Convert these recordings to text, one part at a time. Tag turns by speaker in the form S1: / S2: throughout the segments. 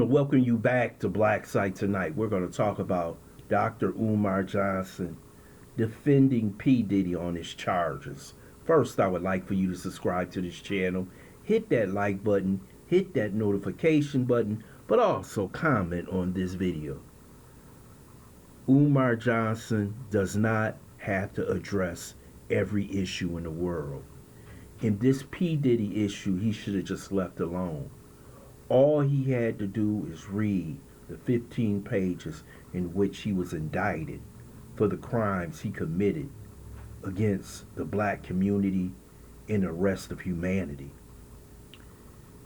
S1: to welcome you back to BLACKSITE tonight. We're going to talk about Dr. Umar Johnson defending P Diddy on his charges. First, I would like for you to subscribe to this channel, hit that like button, hit that notification button, but also comment on this video. Umar Johnson does not have to address every issue in the world. In this P Diddy issue, he should have just left alone. All he had to do is read the 15 pages in which he was indicted for the crimes he committed against the black community and the rest of humanity.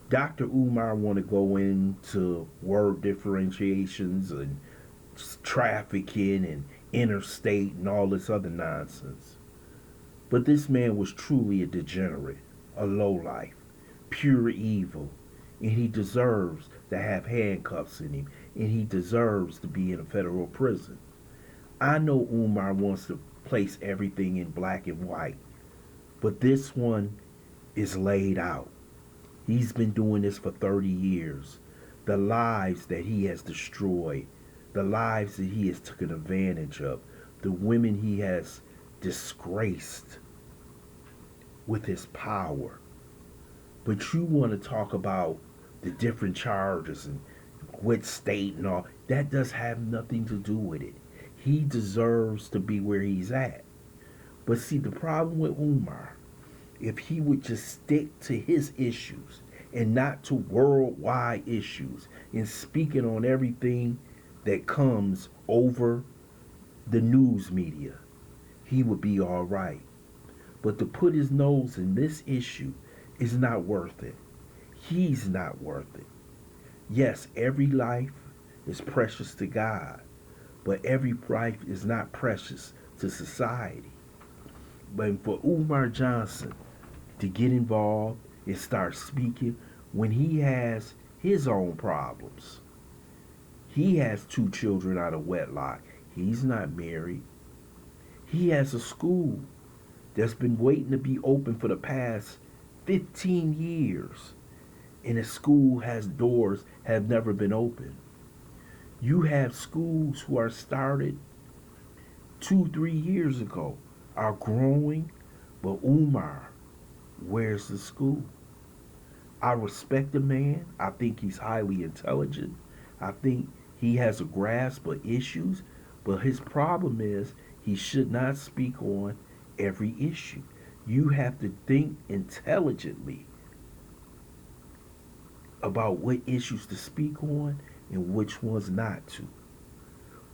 S1: Dr. Umar want to go into word differentiations and trafficking and interstate and all this other nonsense. But this man was truly a degenerate, a lowlife, pure evil. And he deserves to have handcuffs in him. And he deserves to be in a federal prison. I know Umar wants to place everything in black and white. But this one is laid out. He's been doing this for 30 years. The lives that he has destroyed. The lives that he has taken advantage of. The women he has disgraced with his power. But you want to talk about the different charges and what state and all. That does have nothing to do with it. He deserves to be where he's at. But see, the problem with Umar, if he would just stick to his issues and not to worldwide issues and speaking on everything that comes over the news media, he would be all right. But to put his nose in this issue is not worth it. He's not worth it. Yes, every life is precious to God, but every life is not precious to society. But for Umar Johnson to get involved and start speaking when he has his own problems. He has 2 children out of wedlock. He's not married. He has a school that's been waiting to be open for the past 15 years. And a school has doors have never been opened. You have schools who are started 2-3 years ago are growing, but Umar, where's the school? I respect the man. I think he's highly intelligent. I think he has a grasp of issues, but his problem is he should not speak on every issue. You have to think intelligently about what issues to speak on and which ones not to.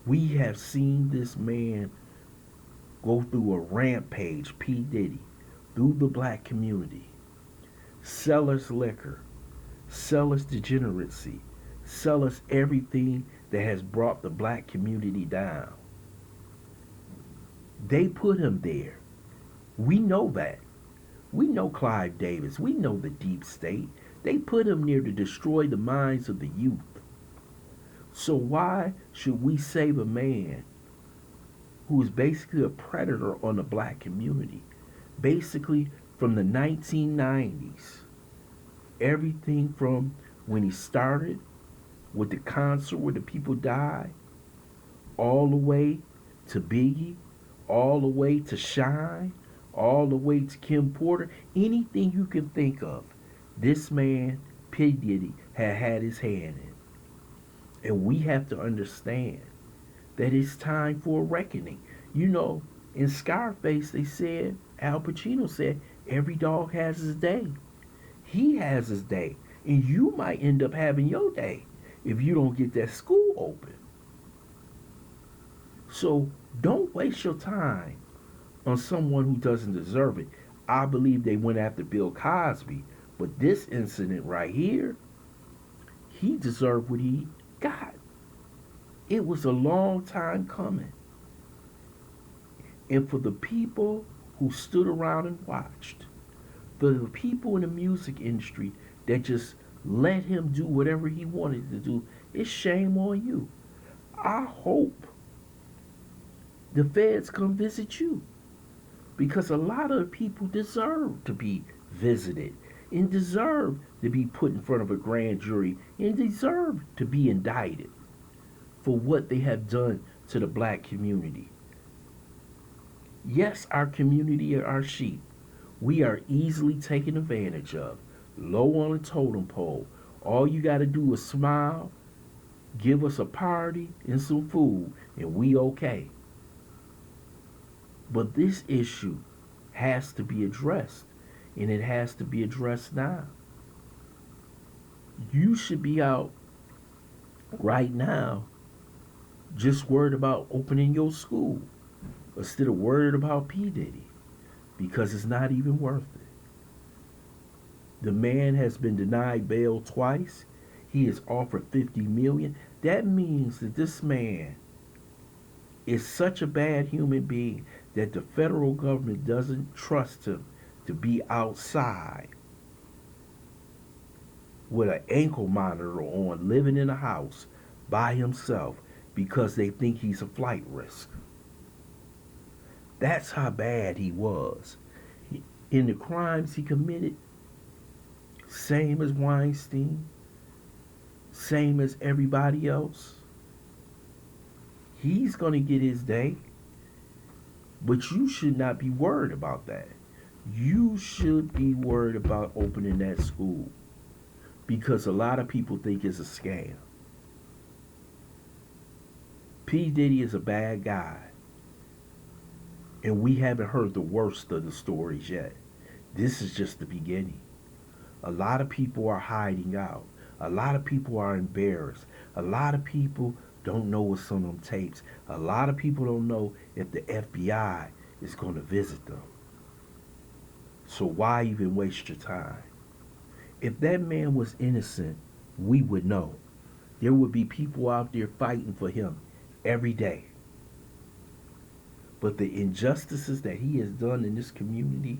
S1: We have seen this man go through a rampage, P Diddy, through the black community. Sell us liquor, sell us degeneracy, sell us everything that has brought the black community down. They put him there. We know that. We know Clive Davis. We know the deep state. They put him there to destroy the minds of the youth. So why should we save a man who is basically a predator on the black community? Basically from the 1990s. Everything from when he started with the concert where the people died, all the way to Biggie, all the way to Shine, all the way to Kim Porter, anything you can think of. This man, P Diddy, had his hand in. And we have to understand that it's time for a reckoning. You know, in Scarface, they said, Al Pacino said, every dog has his day. He has his day. And you might end up having your day if you don't get that school open. So don't waste your time on someone who doesn't deserve it. I believe they went after Bill Cosby. But this incident right here, he deserved what he got. It was a long time coming. And for the people who stood around and watched, for the people in the music industry that just let him do whatever he wanted to do, it's shame on you. I hope the feds come visit you. Because a lot of people deserve to be visited and deserve to be put in front of a grand jury and deserve to be indicted for what they have done to the black community. Yes, our community are sheep. We are easily taken advantage of, low on the totem pole. All you got to do is smile, give us a party and some food, and we okay. But this issue has to be addressed, and it has to be addressed now. You should be out right now just worried about opening your school instead of worried about P Diddy, because it's not even worth it. The man has been denied bail twice. He is offered 50 million. That means that this man is such a bad human being that the federal government doesn't trust him to be outside with an ankle monitor on, living in a house by himself because they think he's a flight risk. That's how bad he was. In the crimes he committed, same as Weinstein, same as everybody else. He's going to get his day. But you should not be worried about that. You should be worried about opening that school, because a lot of people think it's a scam. P Diddy is a bad guy, and we haven't heard the worst of the stories yet. This is just the beginning. A lot of people are hiding out. A lot of people are embarrassed. A lot of people don't know what's on them tapes. A lot of people don't know if the FBI is going to visit them. So why even waste your time? If that man was innocent, we would know. There would be people out there fighting for him every day. But the injustices that he has done in this community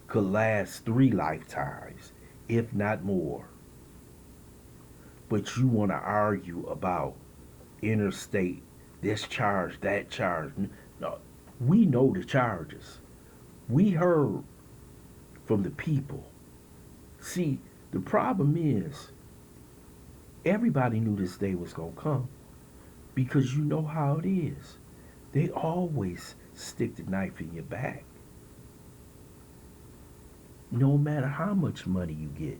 S1: could last 3 lifetimes, if not more. But you want to argue about interstate, this charge, that charge. No, we know the charges. We heard from the people. See, the problem is, everybody knew this day was going to come, because you know how it is. They always stick the knife in your back. No matter how much money you get,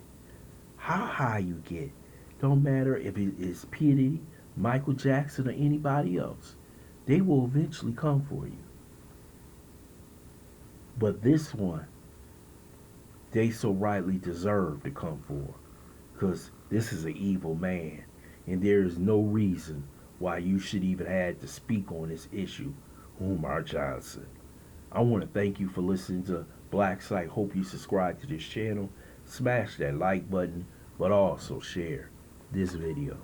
S1: how high you get, don't matter if it is P Diddy, Michael Jackson, or anybody else, they will eventually come for you. But this one, they so rightly deserve to come for, because this is an evil man, and there is no reason why you should even have to speak on this issue. Umar Johnson. I want to thank you for listening to BLACKSITE. Hope you subscribe to this channel. Smash that like button, but also share this video.